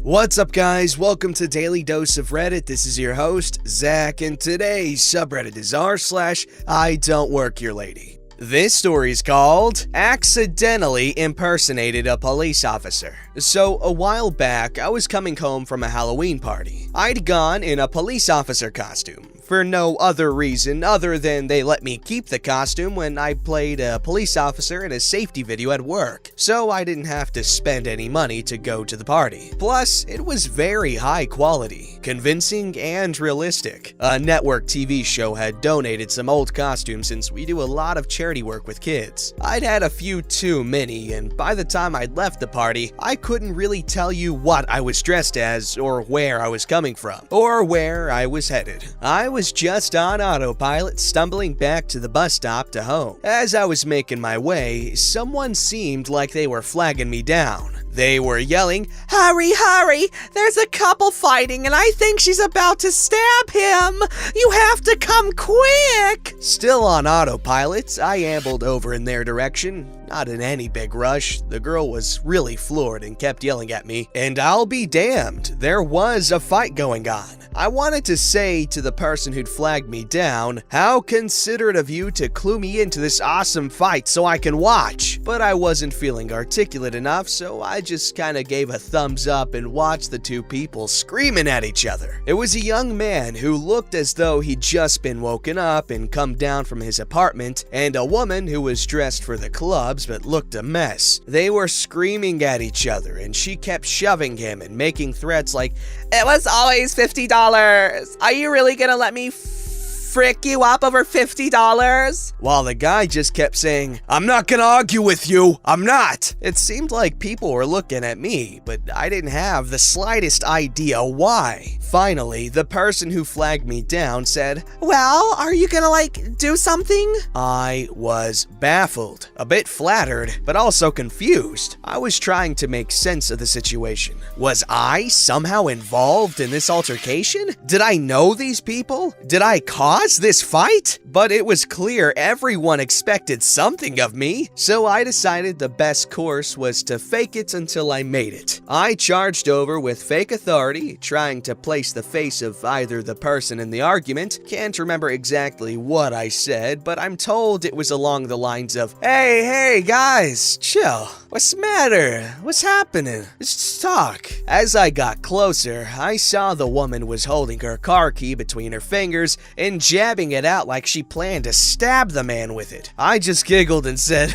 What's up, guys? Welcome to Daily Dose of Reddit. This is your host, Zach, and today's subreddit is r/IDontWorkHereLady. This story is called Accidentally Impersonated a Police Officer. So, a while back, I was coming home from a Halloween party. I'd gone in a police officer costume, for no other reason other than they let me keep the costume when I played a police officer in a safety video at work, so I didn't have to spend any money to go to the party. Plus, it was very high quality, convincing, and realistic. A network TV show had donated some old costumes since we do a lot of charity work with kids. I'd had a few too many, and by the time I'd left the party, I couldn't really tell you what I was dressed as, or where I was coming from, or where I was headed. I was just on autopilot, stumbling back to the bus stop to home. As I was making my way, someone seemed like they were flagging me down. They were yelling, "Hurry, hurry! There's a couple fighting and I think she's about to stab him! You have to come quick!" Still on autopilot, I ambled over in their direction. Not in any big rush. The girl was really floored and kept yelling at me, and I'll be damned, there was a fight going on. I wanted to say to the person who'd flagged me down, "How considerate of you to clue me into this awesome fight so I can watch." But I wasn't feeling articulate enough, so I just kinda gave a thumbs up and watched the two people screaming at each other. It was a young man who looked as though he'd just been woken up and come down from his apartment, and a woman who was dressed for the clubs but looked a mess. They were screaming at each other, and she kept shoving him and making threats like, "It was always $50. Are you really gonna let me frick you up over $50? While the guy just kept saying, "I'm not gonna argue with you, I'm not." It seemed like people were looking at me, but I didn't have the slightest idea why. Finally, the person who flagged me down said, "Well, are you gonna, do something?" I was baffled, a bit flattered, but also confused. I was trying to make sense of the situation. Was I somehow involved in this altercation? Did I know these people? Did I cause this fight? But it was clear everyone expected something of me, so I decided the best course was to fake it until I made it. I charged over with fake authority, trying to place the face of either the person in the argument. Can't remember exactly what I said, but I'm told it was along the lines of, Hey guys, chill. What's the matter? What's happening? Let's just talk." As I got closer, I saw the woman was holding her car key between her fingers and jabbing it out like she planned to stab the man with it. I just giggled and said,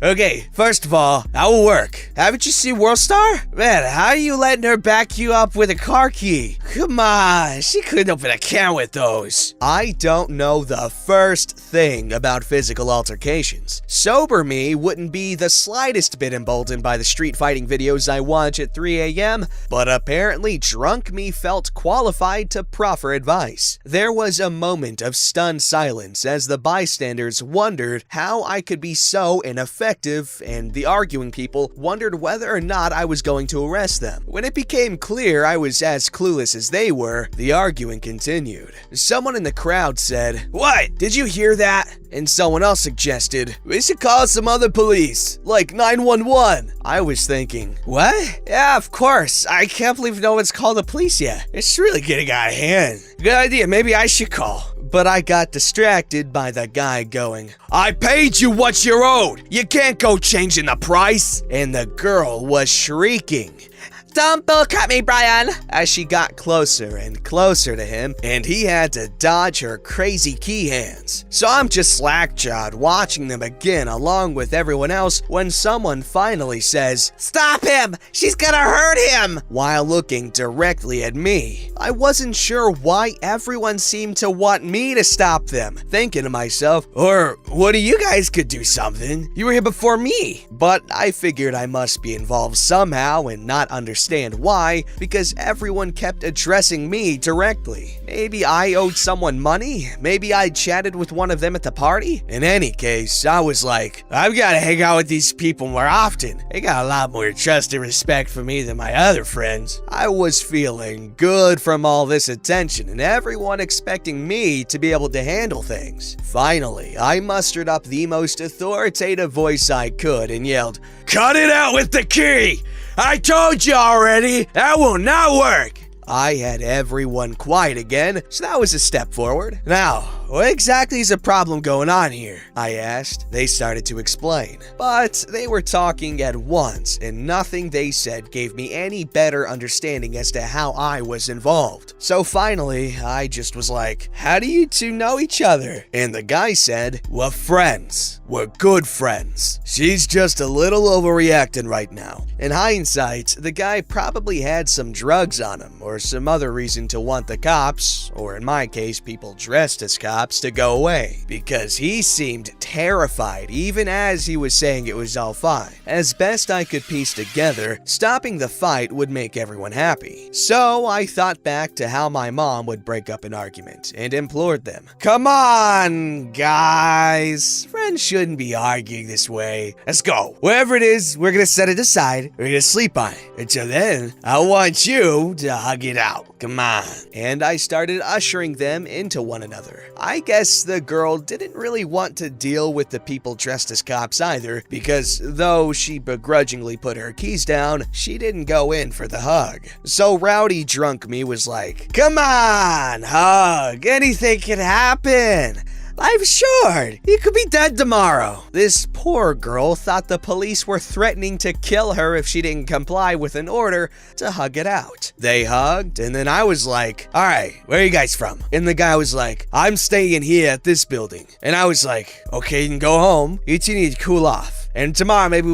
"Okay, first of all, that will work. Haven't you seen Worldstar? Man, how are you letting her back you up with a car key? Come on, she couldn't open a can with those." I don't know the first thing about physical altercations. Sober me wouldn't be the slightest bit emboldened by the street fighting videos I watch at 3 a.m., but apparently drunk me felt qualified to proffer advice. There was a moment of stunned silence as the bystanders wondered how I could be so ineffective, and the arguing people wondered whether or not I was going to arrest them. When it became clear I was as clueless as they were, the arguing continued. Someone in the crowd said, "What? Did you hear that?" And someone else suggested, "We should call some other police, like 911. I was thinking, what? Yeah, of course. I can't believe no one's called the police yet. It's really getting out of hand. Good idea, maybe I should call." But I got distracted by the guy going, "I paid you what you're owed. You can't go changing the price." And the girl was shrieking, "Don't bullcut me, Brian!" as she got closer and closer to him, and he had to dodge her crazy key hands. So I'm just slack-jawed watching them again along with everyone else when someone finally says, "Stop him! She's gonna hurt him!" while looking directly at me. I wasn't sure why everyone seemed to want me to stop them, thinking to myself, or what do you guys could do something? You were here before me. But I figured I must be involved somehow and not understand why, because everyone kept addressing me directly. Maybe I owed someone money? Maybe I chatted with one of them at the party? In any case, I was like, I've got to hang out with these people more often. They got a lot more trust and respect for me than my other friends. I was feeling good from all this attention and everyone expecting me to be able to handle things. Finally, I mustered up the most authoritative voice I could and yelled, "Cut it out with the key! I told you already, that will not work. I had everyone quiet again, so that was a step forward. Now, what exactly is the problem going on here? I asked. They started to explain, but they were talking at once, and nothing they said gave me any better understanding as to how I was involved. So finally, I just was like, how do you two know each other? And the guy said, we're friends. We're good friends. She's just a little overreacting right now. In hindsight, the guy probably had some drugs on him or some other reason to want the cops, or in my case, people dressed as cops, to go away, because he seemed terrified even as he was saying it was all fine. As best I could piece together, stopping the fight would make everyone happy. So I thought back to how my mom would break up an argument and implored them. Come on, guys. Friends shouldn't be arguing this way. Let's go. Wherever it is, we're gonna set it aside. We're gonna sleep on it. Until then, I want you to hug it out. Come on. And I started ushering them into one another. I guess the girl didn't really want to deal with the people dressed as cops either, because though she begrudgingly put her keys down, she didn't go in for the hug. So rowdy drunk me was like, come on, hug. Anything can happen. Life's short. You could be dead tomorrow. This poor girl thought the police were threatening to kill her if she didn't comply with an order to hug it out. They hugged, and then I was like, all right, where are you guys from? And the guy was like, I'm staying here at this building. And I was like, okay, you can go home. You two need to cool off. And tomorrow maybe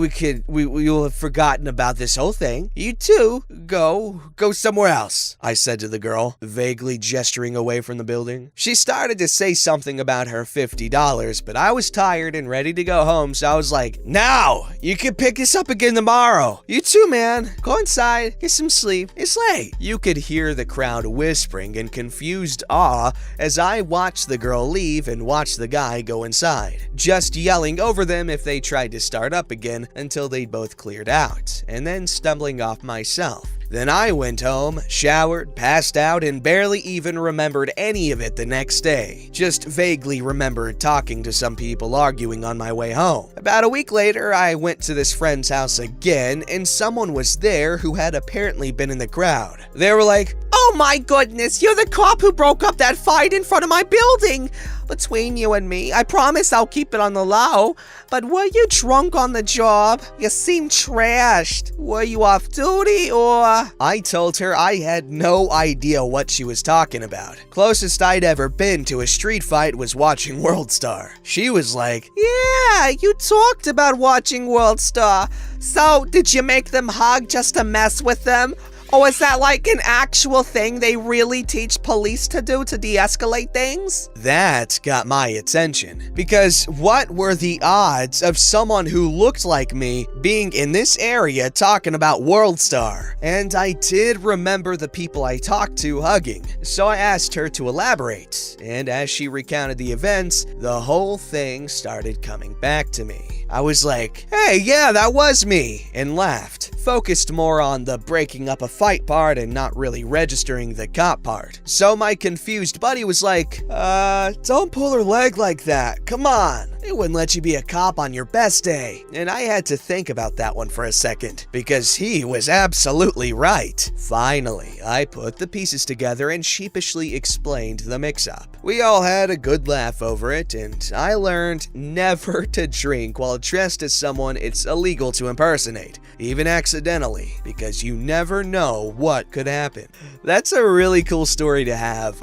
we will have forgotten about this whole thing. You two, go somewhere else, I said to the girl, vaguely gesturing away from the building. She started to say something about her $50, but I was tired and ready to go home, so I was like, now, you can pick us up again tomorrow. You too, man. Go inside, get some sleep. It's late. You could hear the crowd whispering in confused awe as I watched the girl leave and watched the guy go inside, just yelling over them if they tried to start up again until they'd both cleared out, and then stumbling off myself. Then I went home, showered, passed out, and barely even remembered any of it the next day. Just vaguely remembered talking to some people arguing on my way home. About a week later, I went to this friend's house again, and someone was there who had apparently been in the crowd. They were like, oh my goodness, you're the cop who broke up that fight in front of my building. Between you and me, I promise I'll keep it on the low, but were you drunk on the job? You seem trashed. Were you off duty or? I told her I had no idea what she was talking about. Closest I'd ever been to a street fight was watching World Star. She was like, yeah, you talked about watching World Star. So, did you make them hug just to mess with them? Or is that like an actual thing they really teach police to do to de-escalate things? That got my attention, because what were the odds of someone who looked like me being in this area talking about World Star? And I did remember the people I talked to hugging, so I asked her to elaborate, and as she recounted the events, the whole thing started coming back to me. I was like, hey, yeah, that was me, and laughed, focused more on the breaking up a fight part and not really registering the cop part. So my confused buddy was like, don't pull her leg like that, come on. They wouldn't let you be a cop on your best day. And I had to think about that one for a second, because he was absolutely right. Finally, I put the pieces together and sheepishly explained the mix-up. We all had a good laugh over it, and I learned never to drink while dressed as someone it's illegal to impersonate, even accidentally, because you never know what could happen. That's a really cool story to have.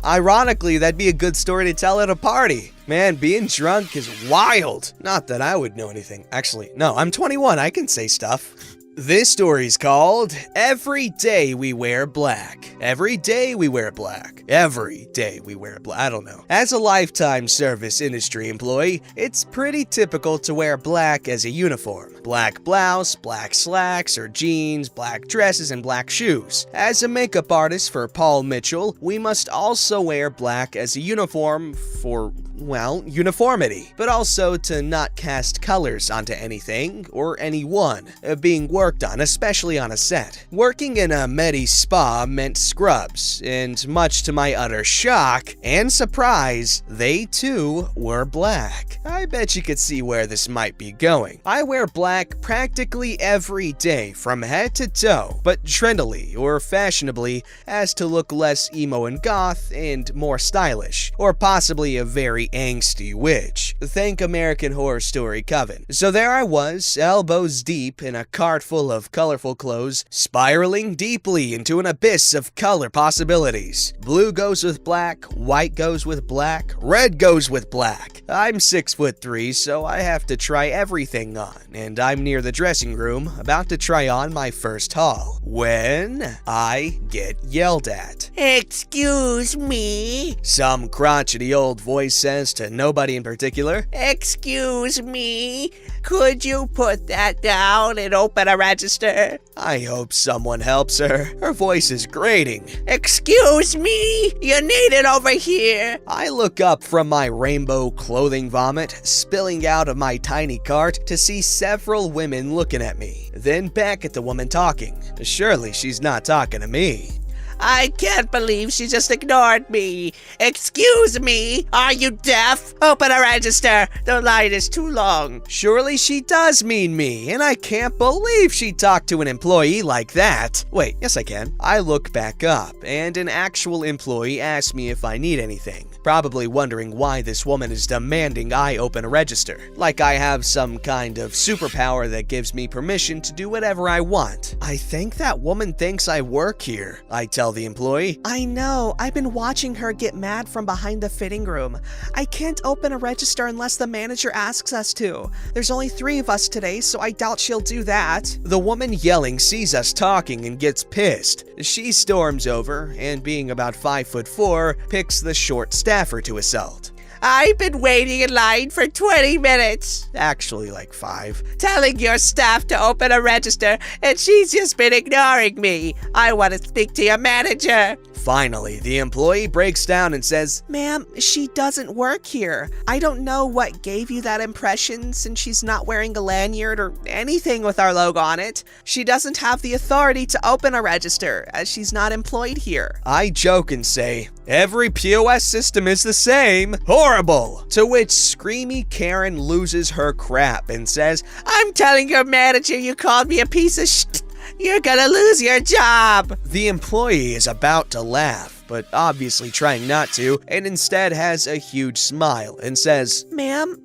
Ironically, that'd be a good story to tell at a party. Man, being drunk is wild. Not that I would know anything. Actually, no, I'm 21. I can say stuff. This story's called Every Day We Wear Black. Every day we wear black. Every day we wear black. I don't know. As a lifetime service industry employee, it's pretty typical to wear black as a uniform. Black blouse, black slacks or jeans, black dresses, and black shoes. As a makeup artist for Paul Mitchell, we must also wear black as a uniform for well, uniformity, but also to not cast colors onto anything or anyone being worked on, especially on a set. Working in a Medi spa meant scrubs, and much to my utter shock and surprise, they too were black. I bet you could see where this might be going. I wear black practically every day from head to toe, but trendily or fashionably as to look less emo and goth and more stylish, or possibly a very angsty witch. Thank American Horror Story Coven. So there I was, elbows deep in a cart full of colorful clothes, spiraling deeply into an abyss of color possibilities. Blue goes with black, white goes with black, red goes with black. I'm 6'3", so I have to try everything on, and I'm near the dressing room about to try on my first haul when I get yelled at. Excuse me? Some crotchety old voice says to nobody in particular. Excuse me? Could you put that down and open a register? I hope someone helps her. Her voice is grating. Excuse me? You need it over here. I look up from my rainbow clothing vomit, spilling out of my tiny cart to see several women looking at me, then back at the woman talking. Surely she's not talking to me. I can't believe she just ignored me. Excuse me, are you deaf? Open a register. The line is too long. Surely she does mean me, and I can't believe she talked to an employee like that. Wait, yes I can. I look back up, and an actual employee asks me if I need anything, probably wondering why this woman is demanding I open a register, like I have some kind of superpower that gives me permission to do whatever I want. I think that woman thinks I work here, I tell the employee. I know. I've been watching her get mad from behind the fitting room. I can't open a register unless the manager asks us to. There's only 3 of us today, so I doubt she'll do that. The woman yelling sees us talking and gets pissed. She storms over and, being about 5'4", picks the short staffer to assault. I've been waiting in line for 20 minutes. Actually, like 5. Telling your staff to open a register, and she's just been ignoring me. I want to speak to your manager. Finally, the employee breaks down and says, Ma'am, she doesn't work here. I don't know what gave you that impression since she's not wearing a lanyard or anything with our logo on it. She doesn't have the authority to open a register as she's not employed here. I joke and say, every POS system is the same. Horrible! To which screamy Karen loses her crap and says, I'm telling your manager you called me a piece of shit. You're gonna lose your job. The employee is about to laugh, but obviously trying not to, and instead has a huge smile and says, Ma'am,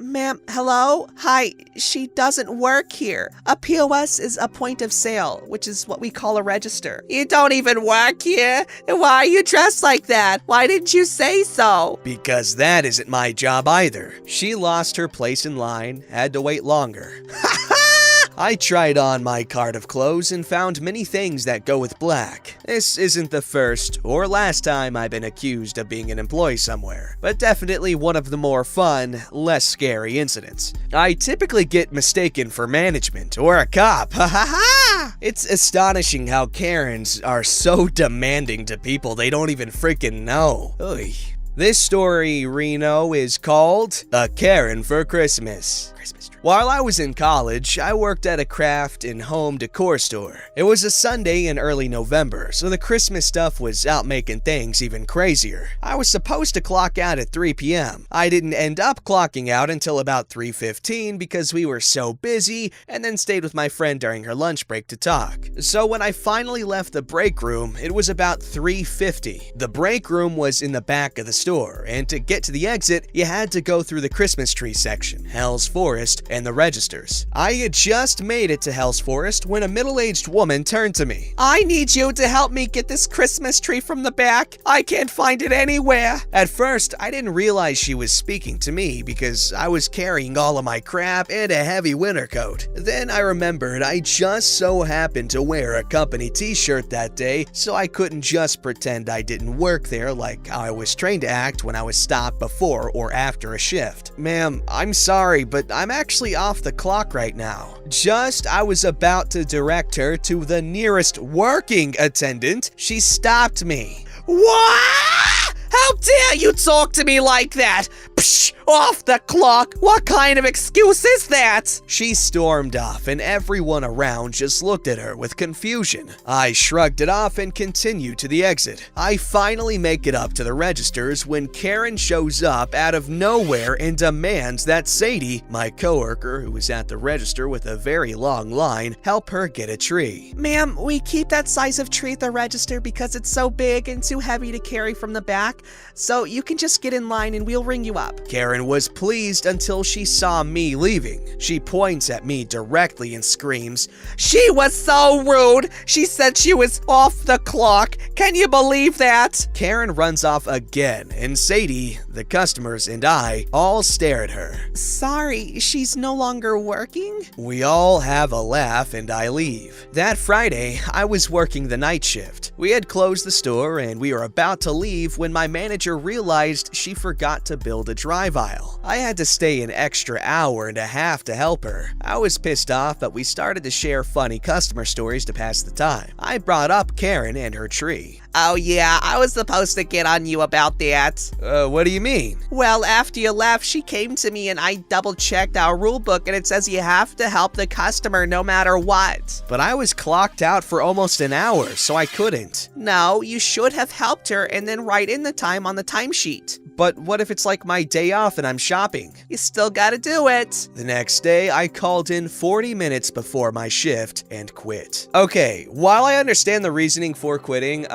hello? Hi, she doesn't work here. A POS is a point of sale, which is what we call a register. You don't even work here? Why are you dressed like that? Why didn't you say so? Because that isn't my job either. She lost her place in line, had to wait longer. I tried on my cart of clothes and found many things that go with black. This isn't the first or last time I've been accused of being an employee somewhere, but definitely one of the more fun, less scary incidents. I typically get mistaken for management or a cop. Ha ha ha! It's astonishing how Karens are so demanding to people they don't even freaking know. Oy. This story, Reno, is called A Karen for Christmas. While I was in college, I worked at a craft and home decor store. It was a Sunday in early November, so the Christmas stuff was out making things even crazier. I was supposed to clock out at 3 p.m. I didn't end up clocking out until about 3:15 because we were so busy, and then stayed with my friend during her lunch break to talk. So when I finally left the break room, it was about 3:50. The break room was in the back of the store, and to get to the exit, you had to go through the Christmas tree section, Hell's Forest, and the registers. I had just made it to Hell's Forest when a middle-aged woman turned to me. I need you to help me get this Christmas tree from the back. I can't find it anywhere. At first, I didn't realize she was speaking to me because I was carrying all of my crap and a heavy winter coat. Then I remembered I just so happened to wear a company t-shirt that day, so I couldn't just pretend I didn't work there like how I was trained to act when I was stopped before or after a shift. Ma'am, I'm sorry, but I'm actually off the clock right now. I was about to direct her to the nearest working attendant. She stopped me. What? How dare you talk to me like that? Psh, off the clock? What kind of excuse is that? She stormed off, and everyone around just looked at her with confusion. I shrugged it off and continued to the exit. I finally make it up to the registers when Karen shows up out of nowhere and demands that Sadie, my coworker who was at the register with a very long line, help her get a tree. Ma'am, we keep that size of tree at the register because it's so big and too heavy to carry from the back, so you can just get in line and we'll ring you up. Karen was pleased until she saw me leaving. She points at me directly and screams, She was so rude. She said she was off the clock. Can you believe that? Karen runs off again, and Sadie, the customers, and I all stare at her. Sorry, she's no longer working? We all have a laugh and I leave. That Friday, I was working the night shift. We had closed the store and we were about to leave when my manager realized she forgot to build a drive aisle. I had to stay an extra hour and a half to help her. I was pissed off, but we started to share funny customer stories to pass the time. I brought up Karen and her tree. Oh yeah, I was supposed to get on you about that. What do you mean? Well, after you left, she came to me and I double-checked our rule book and it says you have to help the customer no matter what. But I was clocked out for almost an hour, so I couldn't. No, you should have helped her and then write in the time on the timesheet. But what if it's like my day off and I'm shopping? You still gotta do it. The next day, I called in 40 minutes before my shift and quit. Okay, while I understand the reasoning for quitting,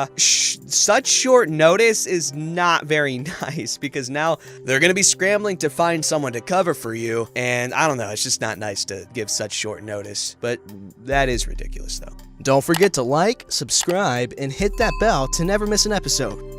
such short notice is not very nice because now they're gonna be scrambling to find someone to cover for you, and I don't know, it's just not nice to give such short notice, but that is ridiculous though. Don't forget to like, subscribe, and hit that bell to never miss an episode.